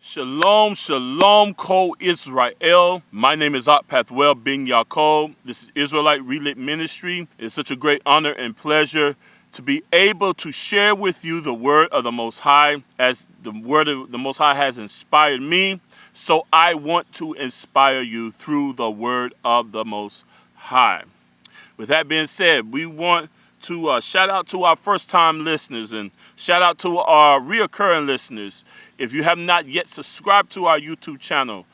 Shalom, shalom, co-Israel. My name is Pathwell bin Yaakov. This is Israelite Relit Ministry. It's such a great honor and pleasure to be able to share with you the word of the Most High, as the word of the Most High has inspired me. So I want to inspire you through the word of the Most High. With that being said, we want to shout out to our first-time listeners and shout out to our reoccurring listeners. If you have not yet subscribed to our YouTube channel,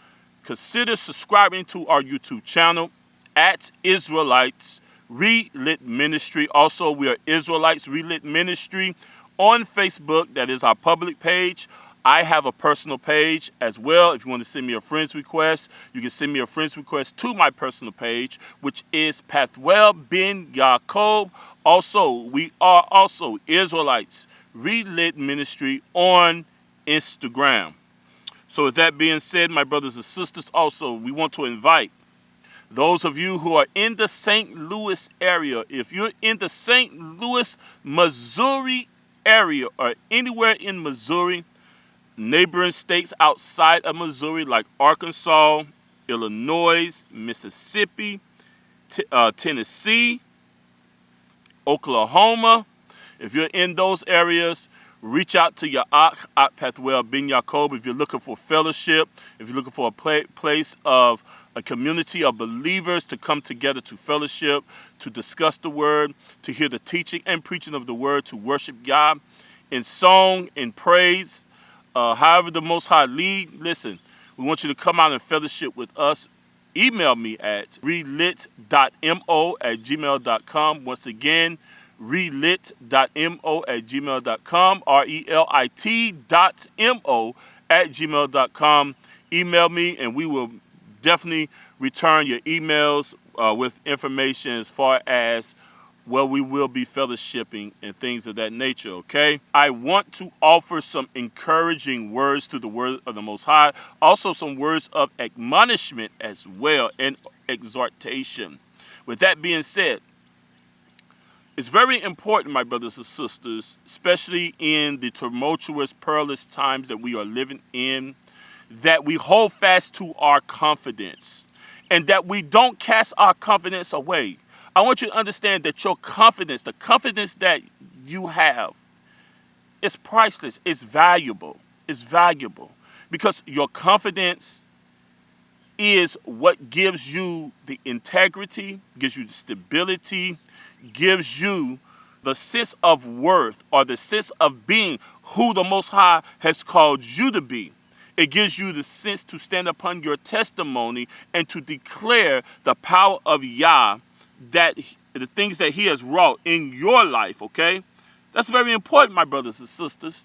consider subscribing to our YouTube channel at Israelites Relit Ministry. Also, we are Israelites Relit Ministry on Facebook. That is our public page. I have a personal page as well. If you want to send me a friend's request, you can send me a friend's request to my personal page, which is Pathwell bin Yaakov. Also, we are also Israelites Relit Ministry on Instagram. So with that being said, my brothers and sisters, also, we want to invite those of you who are in the St. Louis area. If you're in the St. Louis, Missouri area or anywhere in Missouri, neighboring states outside of Missouri like Arkansas, Illinois, Mississippi, Tennessee, Oklahoma. If you're in those areas, reach out to your Pathwell bin Yaakov. If you're looking for fellowship, if you're looking for a place of a community of believers to come together to fellowship, to discuss the word, to hear the teaching and preaching of the word, to worship God in song, in praise, however the Most High lead. Listen, we want you to come out and fellowship with us. Email me at relit.mo@gmail.com. Once again, relit.mo@gmail.com, relit.mo@gmail.com. Email me and we will definitely return your emails with information as far as where we will be fellowshipping and things of that nature, okay? I want to offer some encouraging words through the word of the Most High, also some words of admonishment as well and exhortation. With that being said, it's very important, my brothers and sisters, especially in the tumultuous, perilous times that we are living in, that we hold fast to our confidence and that we don't cast our confidence away. I want you to understand that your confidence, the confidence that you have, is priceless. It's valuable. It's valuable because your confidence is what gives you the integrity, gives you the stability, gives you the sense of worth or the sense of being who the Most High has called you to be. It gives you the sense to stand upon your testimony and to declare the power of Yah, that the things that he has wrought in your life, okay? That's very important, my brothers and sisters.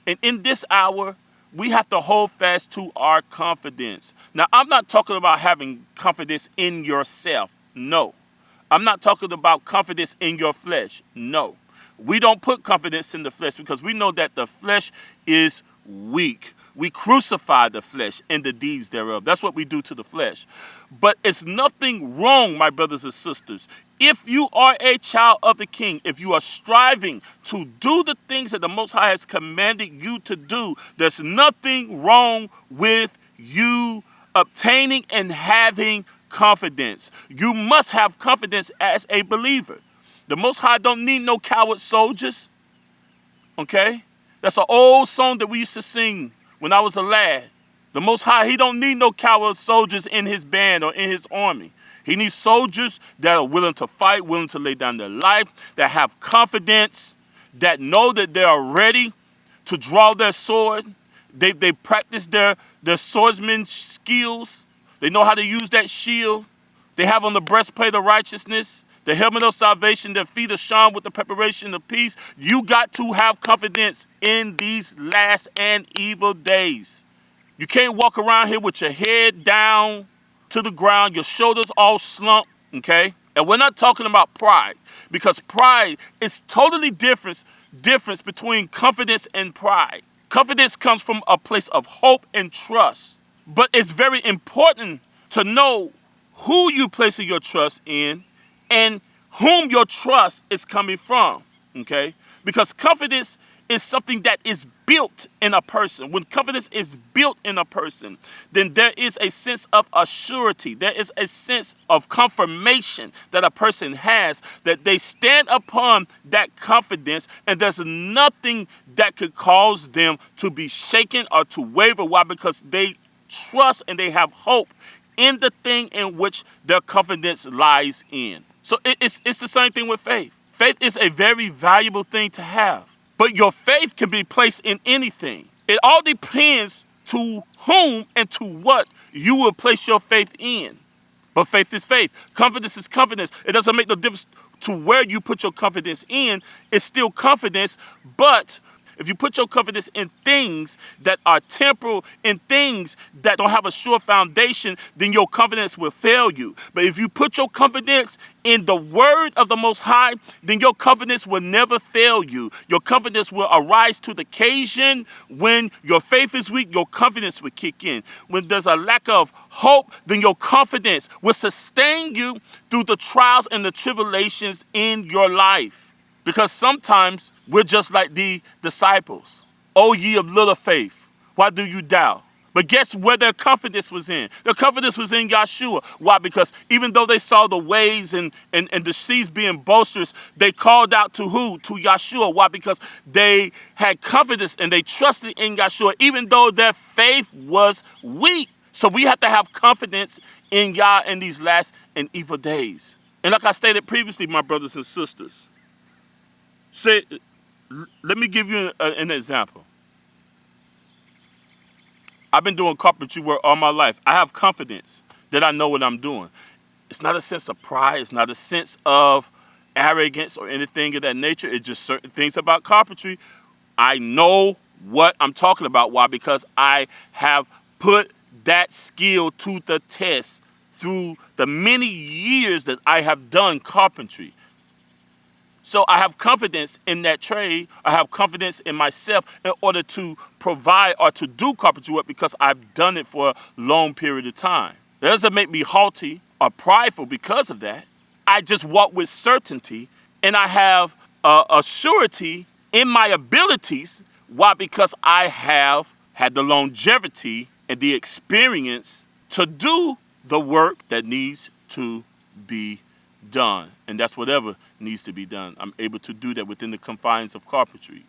And in this hour, we have to hold fast to our confidence. Now, I'm not talking about having confidence in yourself. No. I'm not talking about confidence in your flesh. No. We don't put confidence in the flesh because we know that the flesh is weak. We crucify the flesh and the deeds thereof. That's what we do to the flesh. But it's nothing wrong, my brothers and sisters. If you are a child of the King, if you are striving to do the things that the Most High has commanded you to do, there's nothing wrong with you obtaining and having confidence. You must have confidence as a believer. The Most High don't need no coward soldiers. Okay? That's an old song that we used to sing when I was a lad. The Most High, he don't need no coward soldiers in his band or in his army. He needs soldiers that are willing to fight, willing to lay down their life, that have confidence, that know that they are ready to draw their sword. They practice their swordsman skills. They know how to use that shield. They have on the breastplate of righteousness, the helmet of salvation, their feet are shod with the preparation of peace. You got to have confidence in these last and evil days. You can't walk around here with your head down to the ground, your shoulders all slumped, okay? And we're not talking about pride, because pride is totally difference between confidence and pride. Confidence comes from a place of hope and trust. But it's very important to know who you placing your trust in and whom your trust is coming from, okay? Because confidence is something that is built in a person, when confidence is built in a person, then there is a sense of assurity. There is a sense of confirmation that a person has, that they stand upon that confidence, and there's nothing that could cause them to be shaken or to waver. Why? Because they trust and they have hope in the thing in which their confidence lies in. So it's the same thing with faith. Faith is a very valuable thing to have. But your faith can be placed in anything. It all depends to whom and to what you will place your faith in. But faith is faith. Confidence is confidence. It doesn't make no difference to where you put your confidence in. It's still confidence, but if you put your confidence in things that are temporal, in things that don't have a sure foundation, then your confidence will fail you. But if you put your confidence in the word of the Most High, then your confidence will never fail you. Your confidence will arise to the occasion. When your faith is weak, your confidence will kick in. When there's a lack of hope, then your confidence will sustain you through the trials and the tribulations in your life. Because sometimes we're just like the disciples. O ye of little faith, why do you doubt? But guess where their confidence was in? Their confidence was in Yahshua. Why? Because even though they saw the waves and the seas being boisterous, they called out to who? To Yahshua. Why? Because they had confidence and they trusted in Yahshua, even though their faith was weak. So we have to have confidence in Yah in these last and evil days. And like I stated previously, my brothers and sisters, let me give you an example. I've been doing carpentry work all my life. I have confidence that I know what I'm doing. It's not a sense of pride. It's not a sense of arrogance or anything of that nature. It's just certain things about carpentry. I know what I'm talking about. Why? Because I have put that skill to the test through the many years that I have done carpentry. So I have confidence in that trade. I have confidence in myself in order to provide or to do carpentry work because I've done it for a long period of time. That doesn't make me haughty or prideful because of that. I just walk with certainty, and I have a surety in my abilities. Why? Because I have had the longevity and the experience to do the work that needs to be done. And that's whatever needs to be done. I'm able to do that within the confines of carpentry.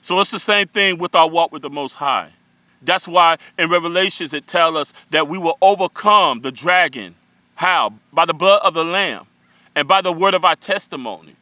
So it's the same thing with our walk with the Most High. That's why in Revelations it tells us that we will overcome the dragon. How? By the blood of the Lamb and by the word of our testimony.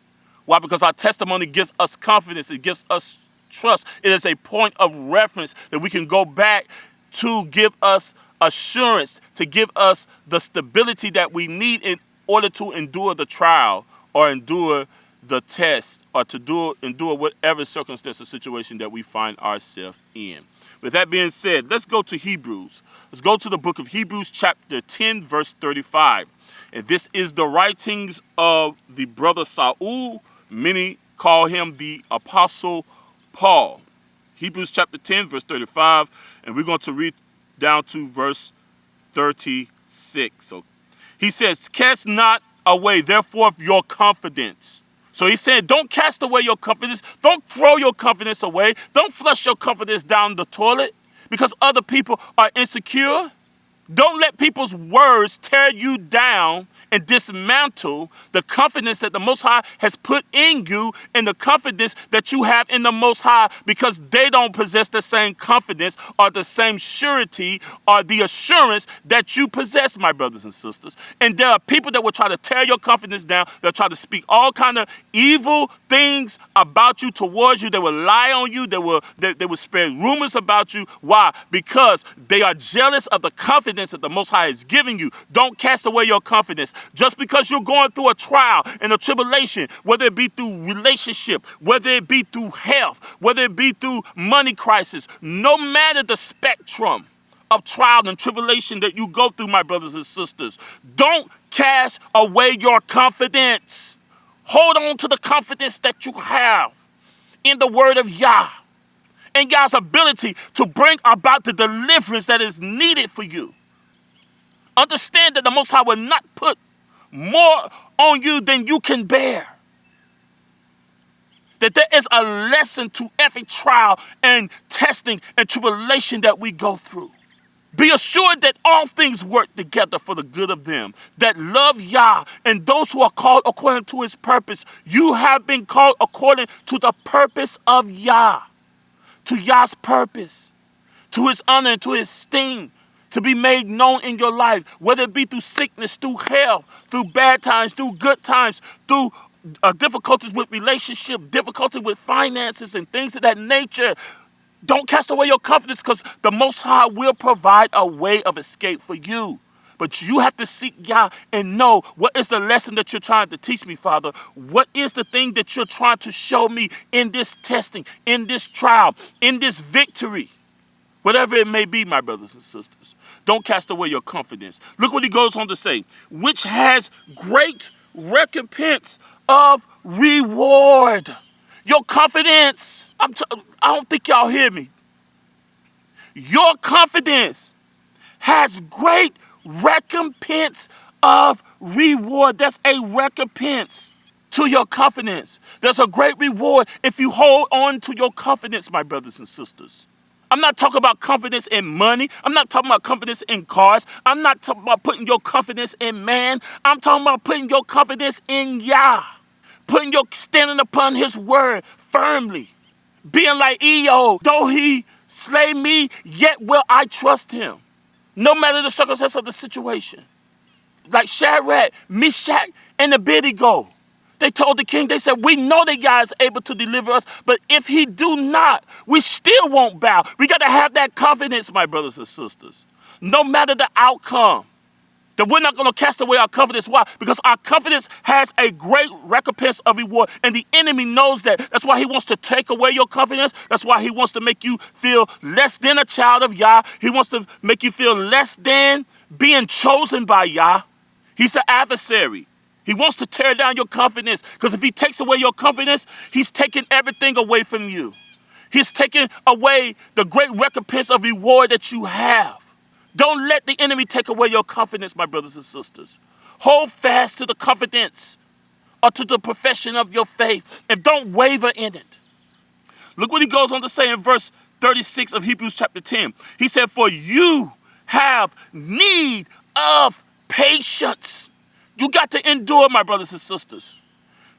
Why? Because our testimony gives us confidence. It gives us trust. It is a point of reference that we can go back to give us assurance, to give us the stability that we need in order to endure the trial or endure the test or to endure whatever circumstance or situation that we find ourselves in. With that being said, let's go to Hebrews. Let's go to the book of Hebrews chapter 10, verse 35. And this is the writings of the brother Saul. Many call him the Apostle Paul. Hebrews chapter 10, verse 35. And we're going to read down to verse 36. So he says, cast not away, therefore, your confidence. So he said, don't cast away your confidence. Don't throw your confidence away. Don't flush your confidence down the toilet because other people are insecure. Don't let people's words tear you down and dismantle the confidence that the Most High has put in you and the confidence that you have in the Most High, because they don't possess the same confidence or the same surety or the assurance that you possess, my brothers and sisters. And there are people that will try to tear your confidence down. They'll try to speak all kind of evil things about you, towards you. They will lie on you. They will spread rumors about you. Why? Because they are jealous of the confidence that the Most High is giving you. Don't cast away your confidence. Just because you're going through a trial and a tribulation, whether it be through relationship, whether it be through health, whether it be through money crisis, no matter the spectrum of trial and tribulation that you go through, my brothers and sisters, don't cast away your confidence. Hold on to the confidence that you have in the word of Yah and Yah's ability to bring about the deliverance that is needed for you. Understand that the Most High will not put more on you than you can bear. that there is a lesson to every trial and testing and tribulation that we go through. Be assured that all things work together for the good of them that love Yah and those who are called according to his purpose. You have been called according to the purpose of Yah, to Yah's purpose, to his honor and to his esteem, to be made known in your life, whether it be through sickness, through health, through bad times, through good times, through difficulties with relationship, difficulty with finances and things of that nature. Don't cast away your confidence, because the Most High will provide a way of escape for you. But you have to seek Yah and know, what is the lesson that you're trying to teach me, Father? What is the thing that you're trying to show me in this testing, in this trial, in this victory? Whatever it may be, my brothers and sisters. Don't cast away your confidence. Look what he goes on to say, which has great recompense of reward. Your confidence, I don't think y'all hear me. Your confidence has great recompense of reward. That's a recompense to your confidence. There's a great reward if you hold on to your confidence, my brothers and sisters. I'm not talking about confidence in money. I'm not talking about confidence in cars. I'm not talking about putting your confidence in man. I'm talking about putting your confidence in Yah. Standing upon his word firmly. Being like Eeyore, though he slay me, yet will I trust him. No matter the circumstance of the situation. Like Shadrach, Meshach, and Abednego. They told the king, they said, we know that God is able to deliver us, but if he do not, we still won't bow. We got to have that confidence, my brothers and sisters. No matter the outcome. That we're not going to cast away our confidence. Why? Because our confidence has a great recompense of reward. And the enemy knows that. That's why he wants to take away your confidence. That's why he wants to make you feel less than a child of Yah. He wants to make you feel less than being chosen by Yah. He's an adversary. He wants to tear down your confidence. Because if he takes away your confidence, he's taking everything away from you. He's taking away the great recompense of reward that you have. Don't let the enemy take away your confidence, my brothers and sisters. Hold fast to the confidence or to the profession of your faith, and don't waver in it. Look what he goes on to say in verse 36 of Hebrews chapter 10. He said, for you have need of patience. You got to endure, my brothers and sisters.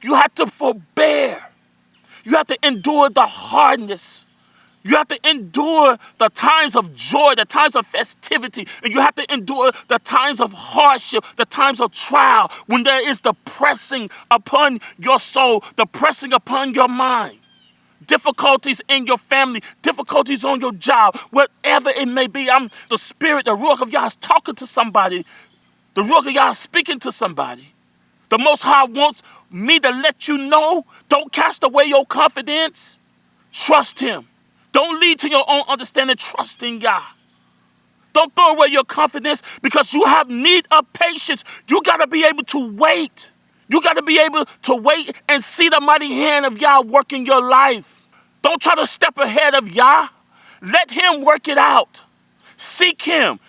You have to forbear. You have to endure the hardness. You have to endure the times of joy, the times of festivity, and you have to endure the times of hardship, the times of trial, when there is the pressing upon your soul, the pressing upon your mind, difficulties in your family, difficulties on your job, whatever it may be. The Spirit, the Ruach of Yah is talking to somebody. The Ruach of Yah is speaking to somebody. The Most High wants me to let you know, don't cast away your confidence. Trust him. Don't lead to your own understanding. Trust in Yah. Don't throw away your confidence, because you have need of patience. You got to be able to wait. You got to be able to wait and see the mighty hand of Yah work in your life. Don't try to step ahead of Yah. Let him work it out. Seek him.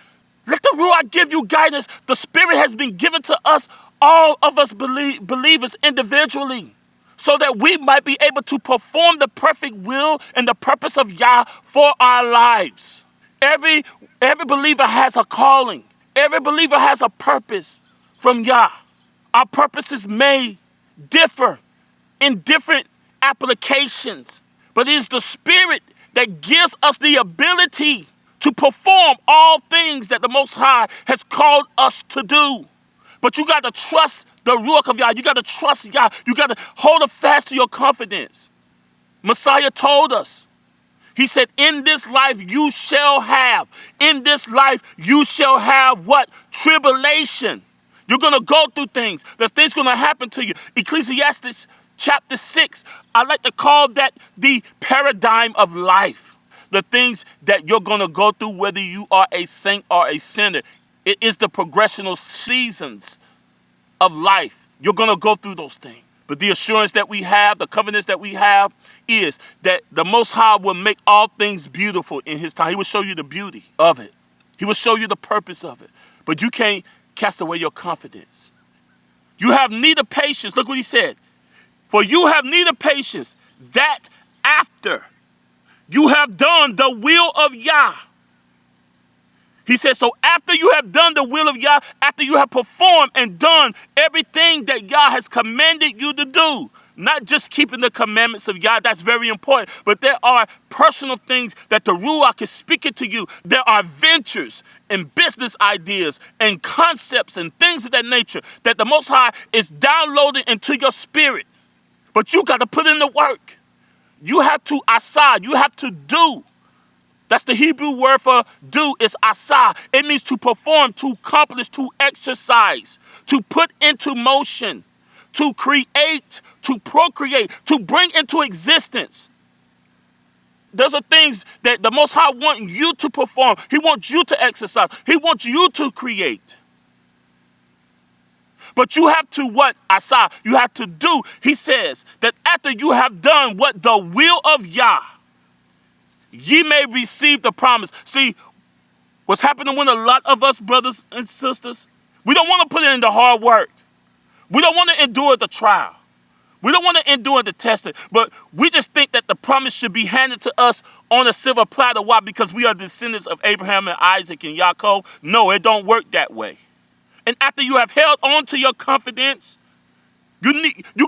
Let the Ruach give you guidance. The Spirit has been given to us, all of us believers individually, so that we might be able to perform the perfect will and the purpose of Yah for our lives. Every believer has a calling. Every believer has a purpose from Yah. Our purposes may differ in different applications, but it is the Spirit that gives us the ability to perform all things that the Most High has called us to do. But you got to trust the Ruach of Yah. You got to trust Yah. You got to hold fast to your confidence. Messiah told us. He said, in this life you shall have. In this life you shall have what? Tribulation. You're going to go through things. There's things going to happen to you. Ecclesiastes chapter 6, I like to call that the paradigm of life. The things that you're going to go through, whether you are a saint or a sinner. It is the progressional seasons of life. You're going to go through those things. But the assurance that we have, the covenants that we have, is that the Most High will make all things beautiful in his time. He will show you the beauty of it. He will show you the purpose of it. But you can't cast away your confidence. You have need of patience. Look what he said. For you have need of patience, that after you have done the will of Yah. He says, so after you have done the will of Yah, after you have performed and done everything that Yah has commanded you to do, not just keeping the commandments of Yah, that's very important, but there are personal things that the Ruach is speaking to you. There are ventures and business ideas and concepts and things of that nature that the Most High is downloading into your spirit. But you got to put in the work. You have to asah, you have to do. That's the Hebrew word for do, is asah. It means to perform, to accomplish, to exercise, to put into motion, to create, to procreate, to bring into existence. Those are things that the Most High wants you to perform. He wants you to exercise. He wants you to create. But you have to what? Asah. You have to do. He says that after you have done what the will of Yah, ye may receive the promise. See, what's happening with a lot of us, brothers and sisters, we don't want to put in the hard work. We don't want to endure the trial. We don't want to endure the testing. But we just think that the promise should be handed to us on a silver platter. Why? Because we are descendants of Abraham and Isaac and Yaakov. No, it don't work that way. And after you have held on to your confidence, you're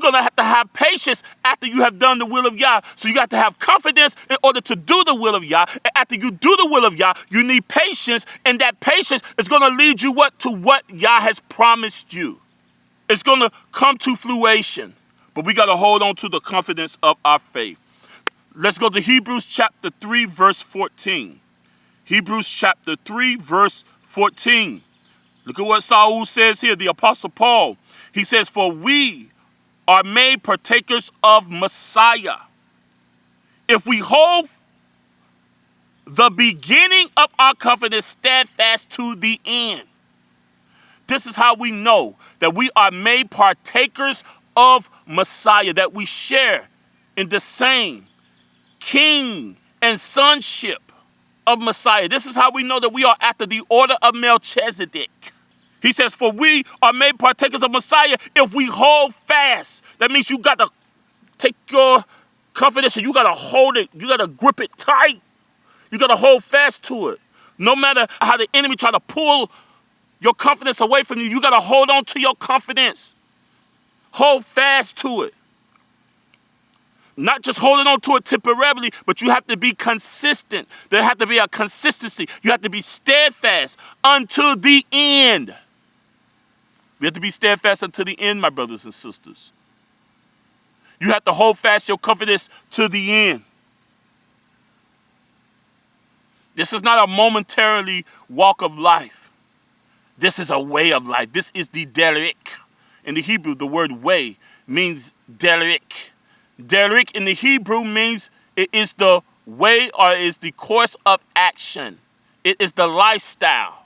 going to have patience after you have done the will of Yah. So you got to have confidence in order to do the will of Yah. And after you do the will of Yah, you need patience. And that patience is going to lead you to what Yah has promised you. It's going to come to fruition. But we got to hold on to the confidence of our faith. Let's go to Hebrews chapter 3, verse 14. Hebrews chapter 3, verse 14. Look at what Saul says here, the Apostle Paul. He says, for we are made partakers of Messiah, if we hold the beginning of our confidence steadfast to the end. This is how we know that we are made partakers of Messiah, that we share in the same king and sonship of Messiah. This is how we know that we are after the order of Melchizedek. He says, for we are made partakers of Messiah if we hold fast. That means you got to take your confidence and you got to hold it. You got to grip it tight. You got to hold fast to it. No matter how the enemy try to pull your confidence away from you, you got to hold on to your confidence. Hold fast to it. Not just holding on to it temporarily, but you have to be consistent. There has to be a consistency. You have to be steadfast until the end. We have to be steadfast until the end, my brothers and sisters. You have to hold fast your confidence to the end. This is not a momentarily walk of life. This is a way of life. This is the derek. In the Hebrew, the word way means derek. Derek in the Hebrew means it is the way or is the course of action. It is the lifestyle.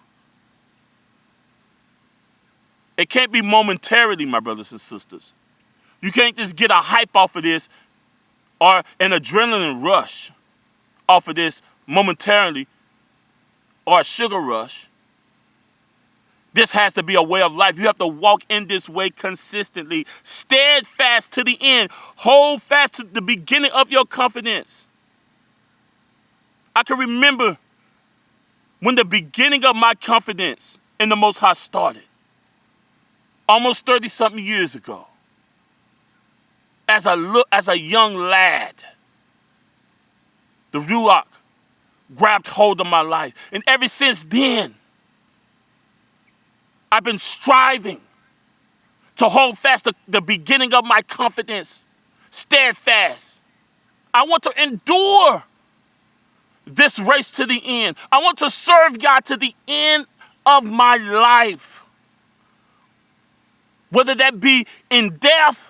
It can't be momentarily, my brothers and sisters. You can't just get a hype off of this or an adrenaline rush off of this momentarily or a sugar rush. This has to be a way of life. You have to walk in this way consistently, steadfast to the end. Hold fast to the beginning of your confidence. I can remember when the beginning of my confidence in the Most High started. Almost 30-something years ago. As a young lad, the Ruach grabbed hold of my life. And ever since then, I've been striving to hold fast the beginning of my confidence, steadfast. I want to endure this race to the end. I want to serve God to the end of my life. Whether that be in death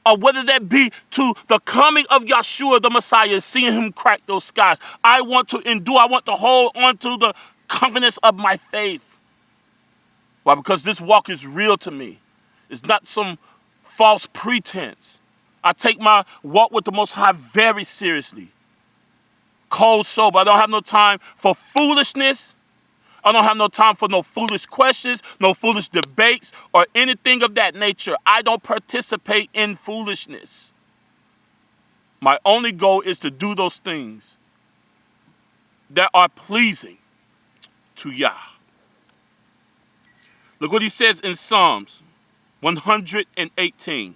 or whether that be to the coming of Yeshua, the Messiah, seeing him crack those skies. I want to endure. I want to hold on to the confidence of my faith. Why? Because this walk is real to me. It's not some false pretense. I take my walk with the Most High very seriously. Cold sober. I don't have no time for foolishness. I don't have no time for no foolish questions, no foolish debates, or anything of that nature. I don't participate in foolishness. My only goal is to do those things that are pleasing to Yah. Look what he says in Psalms 118.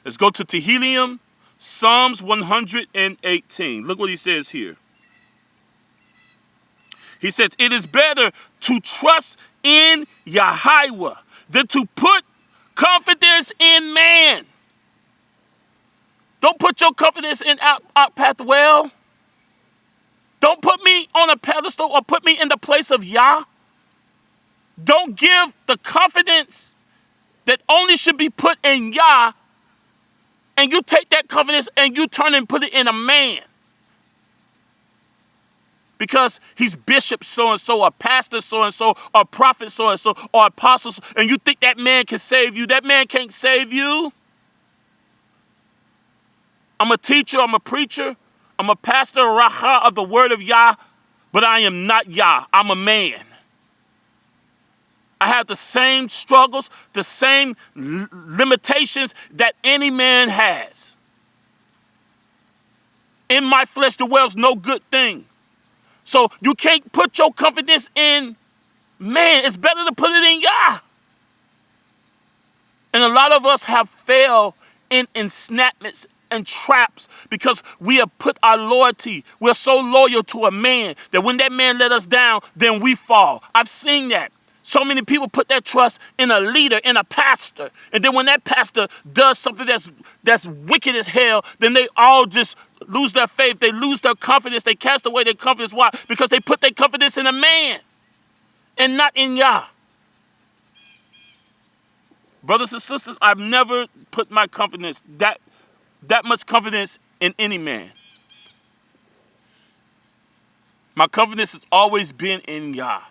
Let's go to Tehillim, Psalms 118. Look what he says here. He says, it is better to trust in Yahweh than to put confidence in man. Don't put your confidence in Pathwell. Don't put me on a pedestal or put me in the place of Yah. Don't give the confidence that only should be put in Yah, and you take that confidence and you turn and put it in a man. Because he's bishop so-and-so, or pastor so-and-so, or prophet so-and-so, or apostle, and you think that man can save you. That man can't save you. I'm a teacher, I'm a preacher, I'm a pastor, Raha of the word of Yah, but I am not Yah. I'm a man. I have the same struggles, the same limitations that any man has. In my flesh dwells no good thing. So you can't put your confidence in man. It's better to put it in Yah. And a lot of us have failed in entrapments and traps because we have put our loyalty. We're so loyal to a man that when that man let us down, then we fall. I've seen that. So many people put their trust in a leader, in a pastor. And then when that pastor does something that's wicked as hell, then they all just lose their faith. They lose their confidence. They cast away their confidence. Why? Because they put their confidence in a man and not in Yah. Brothers and sisters, I've never put my confidence, that much confidence in any man. My confidence has always been in Yah.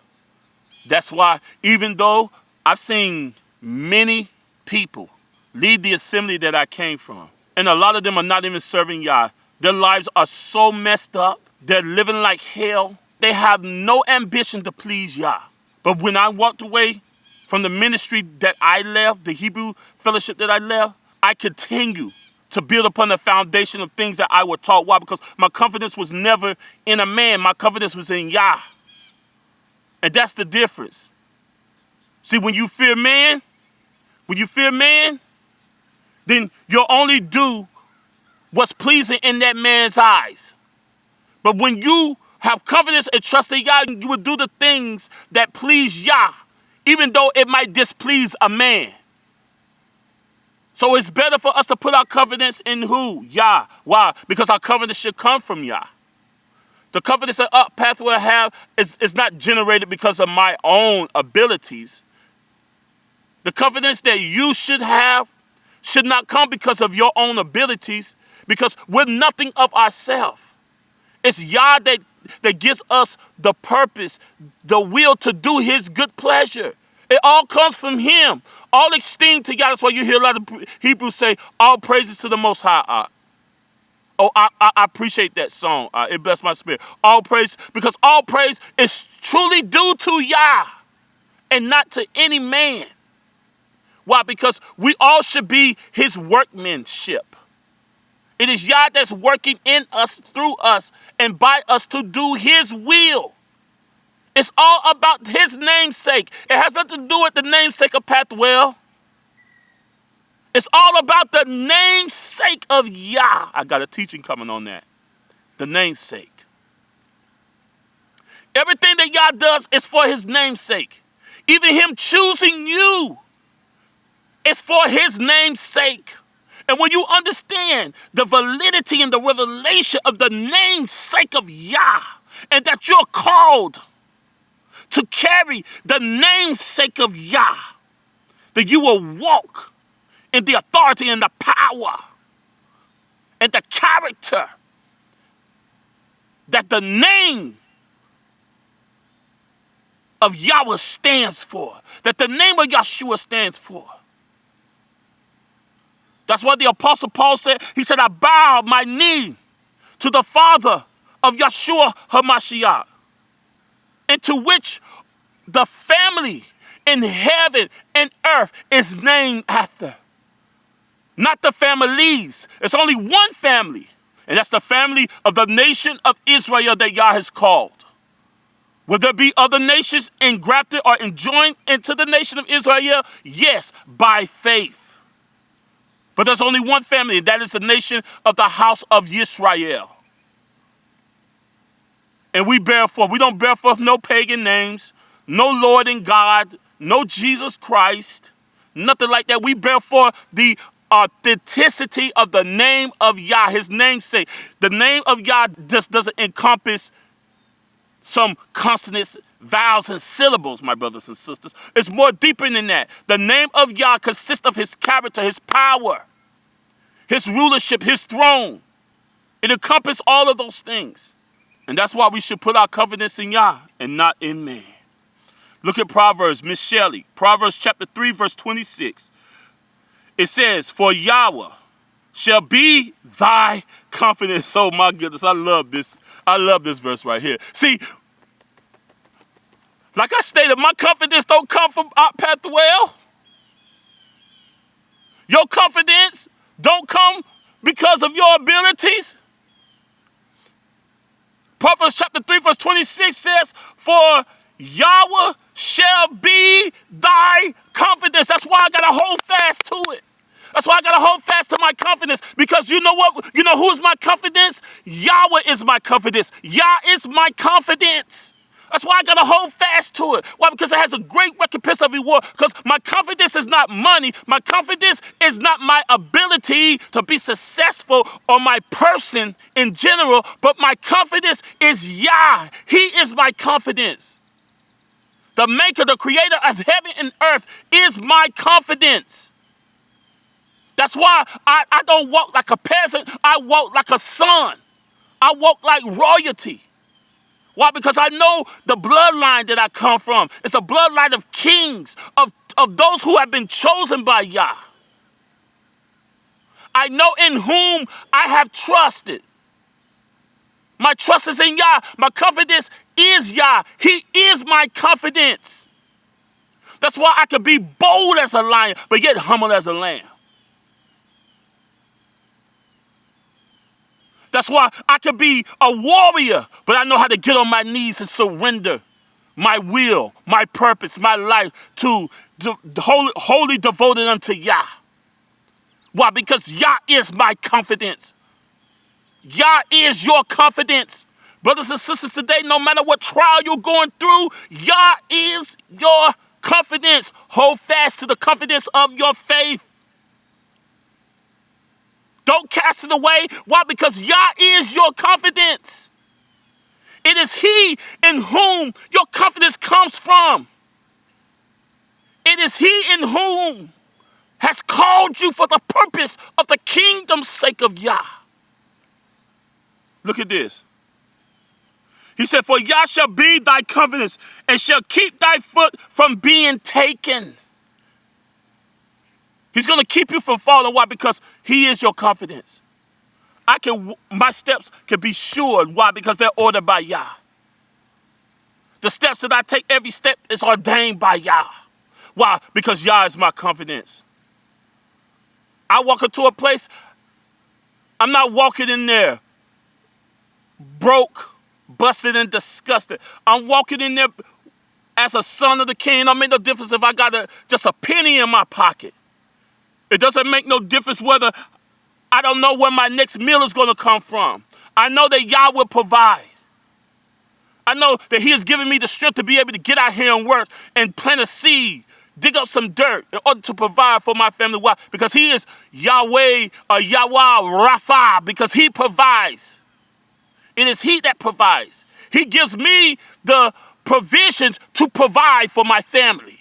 That's why, even though I've seen many people lead the assembly that I came from, and a lot of them are not even serving Yah, their lives are so messed up, they're living like hell, they have no ambition to please Yah. But when I walked away from the ministry that I left, the Hebrew fellowship that I left, I continue to build upon the foundation of things that I was taught. Why? Because my confidence was never in a man, my confidence was in Yah. And that's the difference. See, when you fear man, then you'll only do what's pleasing in that man's eyes. But when you have confidence and trust in Yah, you will do the things that please Yah, even though it might displease a man. So it's better for us to put our confidence in who? Yah. Why? Because our confidence should come from Yah. The confidence that Pathway have is not generated because of my own abilities. The confidence that you should have should not come because of your own abilities, because we're nothing of ourselves. It's Yah that gives us the purpose, the will to do his good pleasure. It all comes from him. All esteem to Yah. That's why you hear a lot of Hebrews say, all praises to the Most High. Oh, I appreciate that song. It blessed my spirit. All praise, because all praise is truly due to Yah and not to any man. Why? Because we all should be his workmanship. It is Yah that's working in us, through us, and by us to do his will. It's all about his namesake. It has nothing to do with the namesake of Pathwell. It's all about the namesake of Yah. I got a teaching coming on that. The namesake. Everything that Yah does is for his namesake. Even him choosing you is for his namesake. And when you understand the validity and the revelation of the namesake of Yah, and that you're called to carry the namesake of Yah, that you will walk in the authority and the power and the character that the name of Yahweh stands for, that the name of Yeshua stands for. That's what the Apostle Paul said. He said, I bow my knee to the Father of Yeshua HaMashiach, into which the family in heaven and earth is named after. Not the families. It's only one family. And that's the family of the nation of Israel that Yah has called. Will there be other nations engrafted or enjoined into the nation of Israel? Yes, by faith. But there's only one family, and that is the nation of the house of Yisrael. And we don't bear forth no pagan names, no Lord and God, no Jesus Christ, nothing like that. We bear forth the authenticity of the name of Yah, his namesake. The name of Yah just doesn't encompass some consonants, vowels, and syllables, my brothers and sisters. It's more deeper than that. The name of Yah consists of his character, his power, his rulership, his throne. It encompasses all of those things. And that's why we should put our confidence in Yah and not in man. Look at Proverbs, Miss Shelley. Proverbs chapter 3, verse 26. It says, for Yahweh shall be thy confidence. Oh my goodness, I love this. I love this verse right here. See, like I stated, my confidence don't come from our pathwell. Your confidence don't come because of your abilities. Proverbs chapter 3, verse 26 says, for Yahweh shall be thy confidence. That's why I got to hold fast to it. That's why I got to hold fast to my confidence, because you know what? You know who's my confidence? Yahweh is my confidence. Yah is my confidence. That's why I got to hold fast to it. Why? Because it has a great recompense of reward. Because my confidence is not money. My confidence is not my ability to be successful or my person in general, but my confidence is Yah. He is my confidence. The maker, the creator of heaven and earth is my confidence. That's why I don't walk like a peasant. I walk like a son. I walk like royalty. Why? Because I know the bloodline that I come from. It's a bloodline of kings, of those who have been chosen by Yah. I know in whom I have trusted. My trust is in Yah. My confidence is Yah. He is my confidence. That's why I can be bold as a lion, but yet humble as a lamb. That's why I can be a warrior, but I know how to get on my knees and surrender my will, my purpose, my life to wholly devoted unto Yah. Why? Because Yah is my confidence. Yah is your confidence. Brothers and sisters, today, no matter what trial you're going through, Yah is your confidence. Hold fast to the confidence of your faith. Don't cast it away. Why? Because Yah is your confidence. It is He in whom your confidence comes from. It is He in whom has called you for the purpose of the kingdom's sake of Yah. Look at this. He said, for Yah shall be thy confidence and shall keep thy foot from being taken. He's going to keep you from falling. Why? Because He is your confidence. My steps can be sure. Why? Because they're ordered by Yah. The steps that I take, every step is ordained by Yah. Why? Because Yah is my confidence. I walk into a place, I'm not walking in there broke, busted, and disgusted. I'm walking in there as a son of the king. It don't make no difference if I got just a penny in my pocket. It doesn't make no difference whether I don't know where my next meal is going to come from. I know that Yah will provide. I know that He has given me the strength to be able to get out here and work and plant a seed, dig up some dirt in order to provide for my family. Why? Because He is Yahweh or Yahweh Rapha, because He provides. It is He that provides. He gives me the provisions to provide for my family.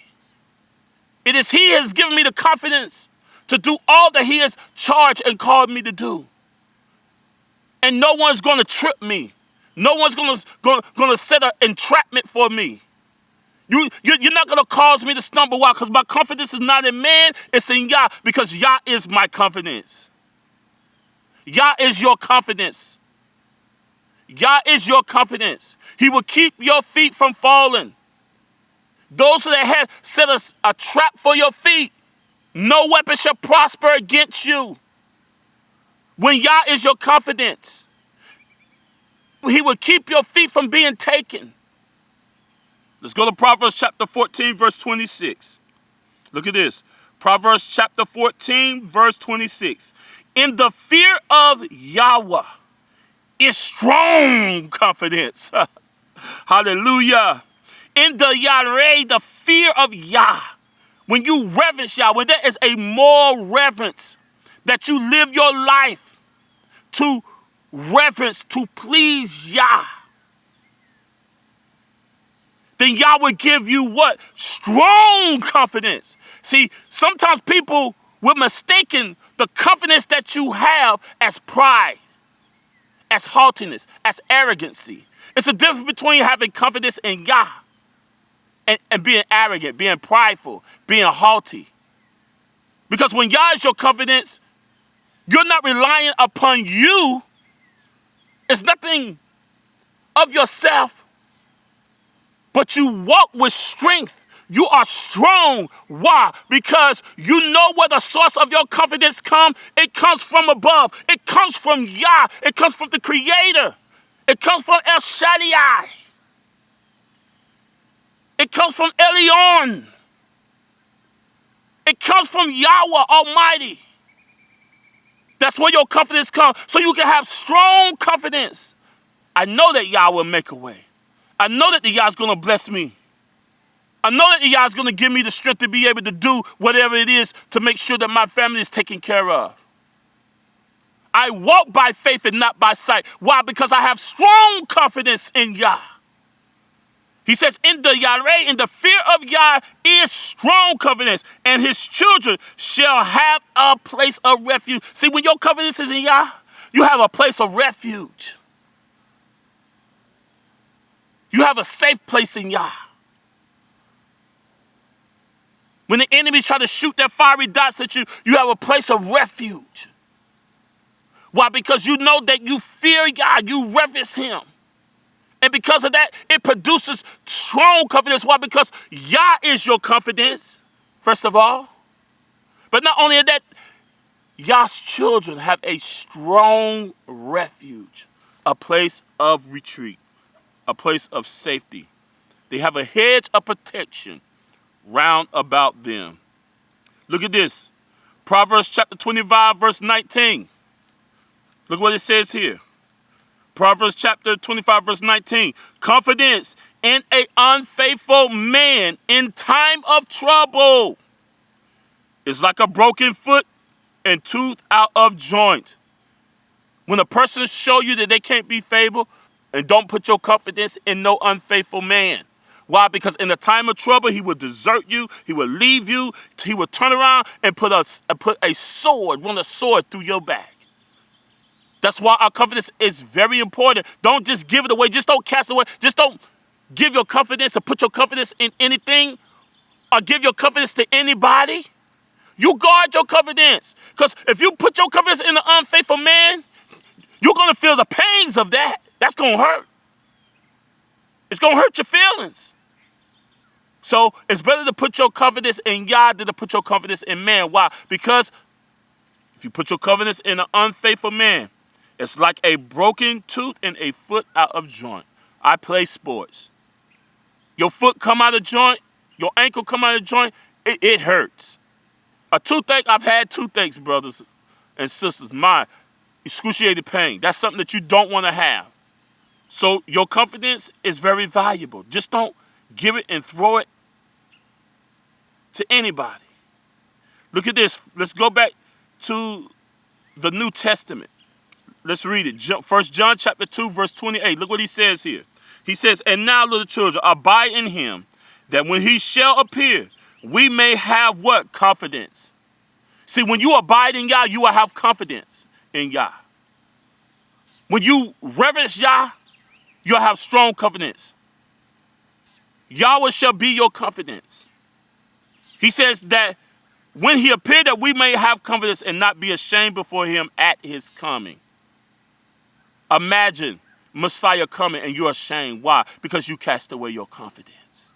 It is He has given me the confidence to do all that He has charged and called me to do. And no one's going to trip me. No one's going to set an entrapment for me. You're not going to cause me to stumble. Why? Because my confidence is not in man, it's in Yah. Because Yah is my confidence. Yah is your confidence. Yah is your confidence. He will keep your feet from falling. Those that have set a trap for your feet, no weapon shall prosper against you. When Yah is your confidence, he will keep your feet from being taken. Let's go to Proverbs chapter 14, verse 26. Look at this. Proverbs chapter 14, verse 26. In the fear of Yahweh is strong confidence. Hallelujah. In the Yareh, the fear of Yah. When you reverence Yah, when there is a moral reverence, that you live your life to reverence, to please Yah, then Yah will give you what? Strong confidence. See, sometimes people will mistaken the confidence that you have as pride, as haughtiness, as arrogancy. It's a difference between having confidence in Yah and being arrogant, being prideful, being haughty. Because when Yah is your confidence, you're not relying upon you. It's nothing of yourself, but you walk with strength. You are strong. Why? Because you know where the source of your confidence comes. It comes from above. It comes from Yah. It comes from the Creator. It comes from El Shaddai. It comes from Elyon. It comes from Yahweh Almighty. That's where your confidence comes. So you can have strong confidence. I know that Yah will make a way. I know that the Yah's going to bless me. I know that the Yah's going to give me the strength to be able to do whatever it is to make sure that my family is taken care of. I walk by faith and not by sight. Why? Because I have strong confidence in Yah. He says, in the Yareh, in the fear of Yah is strong confidence, and his children shall have a place of refuge. See, when your confidence is in Yah, you have a place of refuge. You have a safe place in Yah. When the enemy try to shoot their fiery dots at you, you have a place of refuge. Why? Because you know that you fear Yah, you reverence him. And because of that, it produces strong confidence. Why? Because Yah is your confidence, first of all. But not only that, Yah's children have a strong refuge, a place of retreat, a place of safety. They have a hedge of protection round about them. Look at this. Proverbs chapter 25, verse 19. Look what it says here. Proverbs chapter 25, verse 19. Confidence in an unfaithful man in time of trouble is like a broken foot and tooth out of joint. When a person show you that they can't be faithful, and don't put your confidence in no unfaithful man. Why? Because in the time of trouble, he will desert you, he will leave you, he will turn around and put a sword, run a sword through your back. That's why our confidence is very important. Don't just give it away. Just don't cast it away. Just don't give your confidence or put your confidence in anything or give your confidence to anybody. You guard your confidence. Because if you put your confidence in an unfaithful man, you're going to feel the pains of that. That's going to hurt. It's going to hurt your feelings. So it's better to put your confidence in Yah than to put your confidence in man. Why? Because if you put your confidence in an unfaithful man, it's like a broken tooth and a foot out of joint. I play sports. Your foot come out of joint, your ankle come out of joint, it hurts. A toothache, I've had toothaches, brothers and sisters. My excruciating pain. That's something that you don't want to have. So your confidence is very valuable. Just don't give it and throw it to anybody. Look at this. Let's go back to the New Testament. Let's read it. 1 John chapter 2, verse 28. Look what he says here. He says, and now, little children, abide in him, that when he shall appear, we may have what? Confidence. See, when you abide in Yah, you will have confidence in Yah. When you reverence Yah, you'll have strong confidence. Yahweh shall be your confidence. He says that when he appeared, that we may have confidence and not be ashamed before him at his coming. Imagine Messiah coming and you're ashamed. Why? Because you cast away your confidence.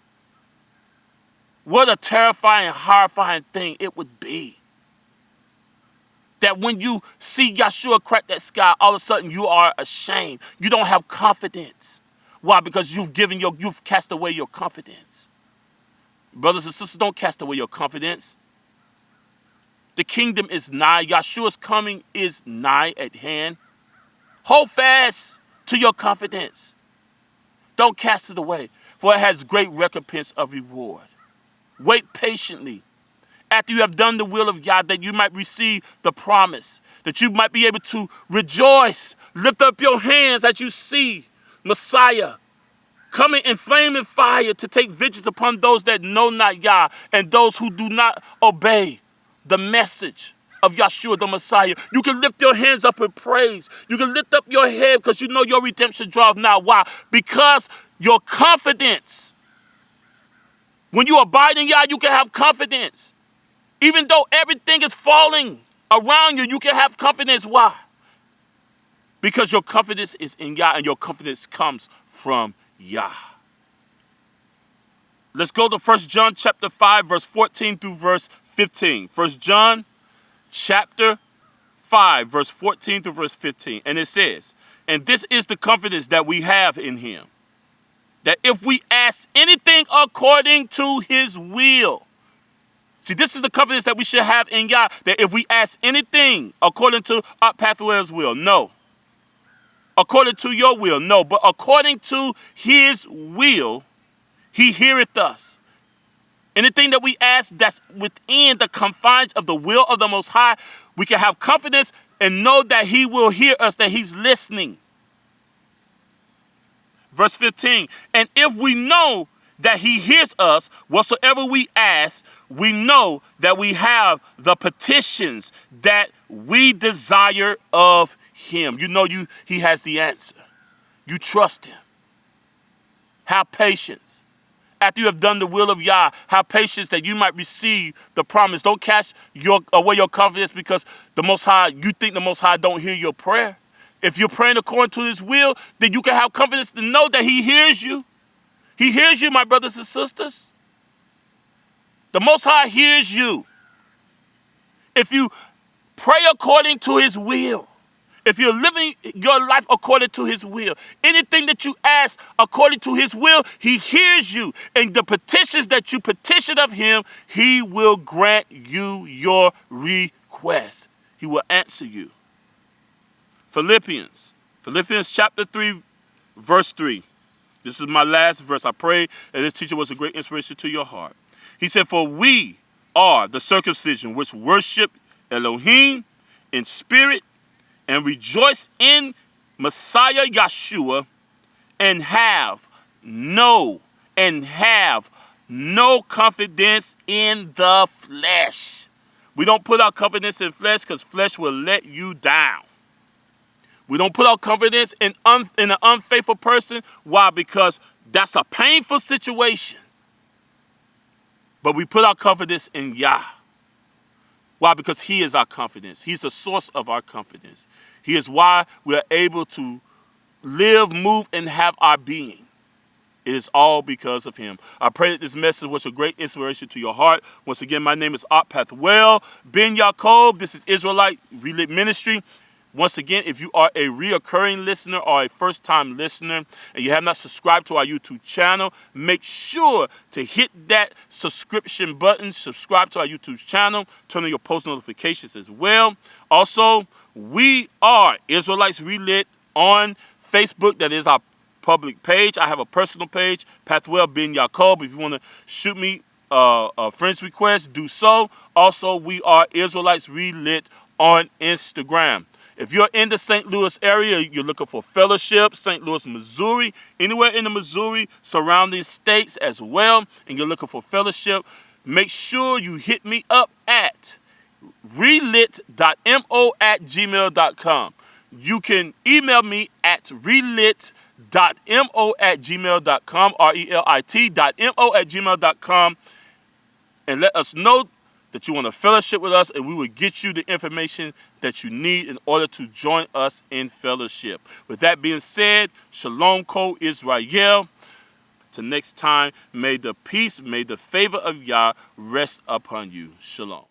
What a terrifying, horrifying thing it would be. That when you see Yeshua crack that sky, all of a sudden you are ashamed. You don't have confidence. Why? Because you've cast away your confidence. Brothers and sisters, don't cast away your confidence. The kingdom is nigh. Yeshua's coming is nigh at hand. Hold fast to your confidence. Don't cast it away, for it has great recompense of reward. Wait patiently after you have done the will of God, that you might receive the promise, that you might be able to rejoice. Lift up your hands as you see Messiah coming in flaming fire to take vengeance upon those that know not Yah and those who do not obey the message of Yeshua the Messiah. You can lift your hands up in praise. You can lift up your head because you know your redemption draweth nigh. Why? Because your confidence. When you abide in Yah, you can have confidence. Even though everything is falling around you, you can have confidence. Why? Because your confidence is in Yah, and your confidence comes from Yah. Let's go to 1 John chapter 5, verse 14 through verse 15. 1 John chapter 5, verse 14 through verse 15. And it says, and this is the confidence that we have in him, that if we ask anything according to his will. See, this is the confidence that we should have in God, that if we ask anything according to our pathway's will, no. According to your will, no. But according to his will, he heareth us. Anything that we ask that's within the confines of the will of the Most High, we can have confidence and know that he will hear us, that he's listening. Verse 15, and if we know that he hears us, whatsoever we ask, we know that we have the petitions that we desire of him. You know he has the answer. You trust him. Have patience. After you have done the will of Yah, have patience that you might receive the promise. Don't cast away your confidence because the Most High, you think the Most High don't hear your prayer. If you're praying according to his will, then you can have confidence to know that he hears you. He hears you, my brothers and sisters. The Most High hears you. If you pray according to his will, if you're living your life according to his will, anything that you ask according to his will, he hears you. And the petitions that you petition of him, he will grant you your request. He will answer you. Philippians chapter 3, verse 3. This is my last verse. I pray that this teacher was a great inspiration to your heart. He said, for we are the circumcision which worship Elohim in spirit and rejoice in Messiah Yeshua and have no confidence in the flesh. We don't put our confidence in flesh because flesh will let you down. We don't put our confidence in an unfaithful person. Why? Because that's a painful situation. But we put our confidence in Yah. Why? Because he is our confidence. He's the source of our confidence. He is why we are able to live, move, and have our being. It is all because of him. I pray that this message was a great inspiration to your heart. Once again, my name is Art Pathwell Ben Yaakov. This is Israelite Relit Ministry. Once again, if you are a reoccurring listener or a first-time listener and you have not subscribed to our YouTube channel, make sure to hit that subscription button, subscribe to our YouTube channel, turn on your post notifications as well. Also, we are Israelites Relit on Facebook. That is our public page. I have a personal page, Pathwell Ben Yaakov. If you want to shoot me a friend's request, do so. Also, we are Israelites Relit on Instagram. If you're in the St. Louis area, you're looking for fellowship, St. Louis, Missouri, anywhere in the Missouri surrounding states as well, and you're looking for fellowship, make sure you hit me up at relit.mo@gmail.com. You can email me at relit.mo@gmail.com, relit.mo@gmail.com, and let us know that you want to fellowship with us, and we will get you the information that you need in order to join us in fellowship. With that being said, Shalom Ko Israel. Till next time, may the peace, may the favor of Yah rest upon you. Shalom.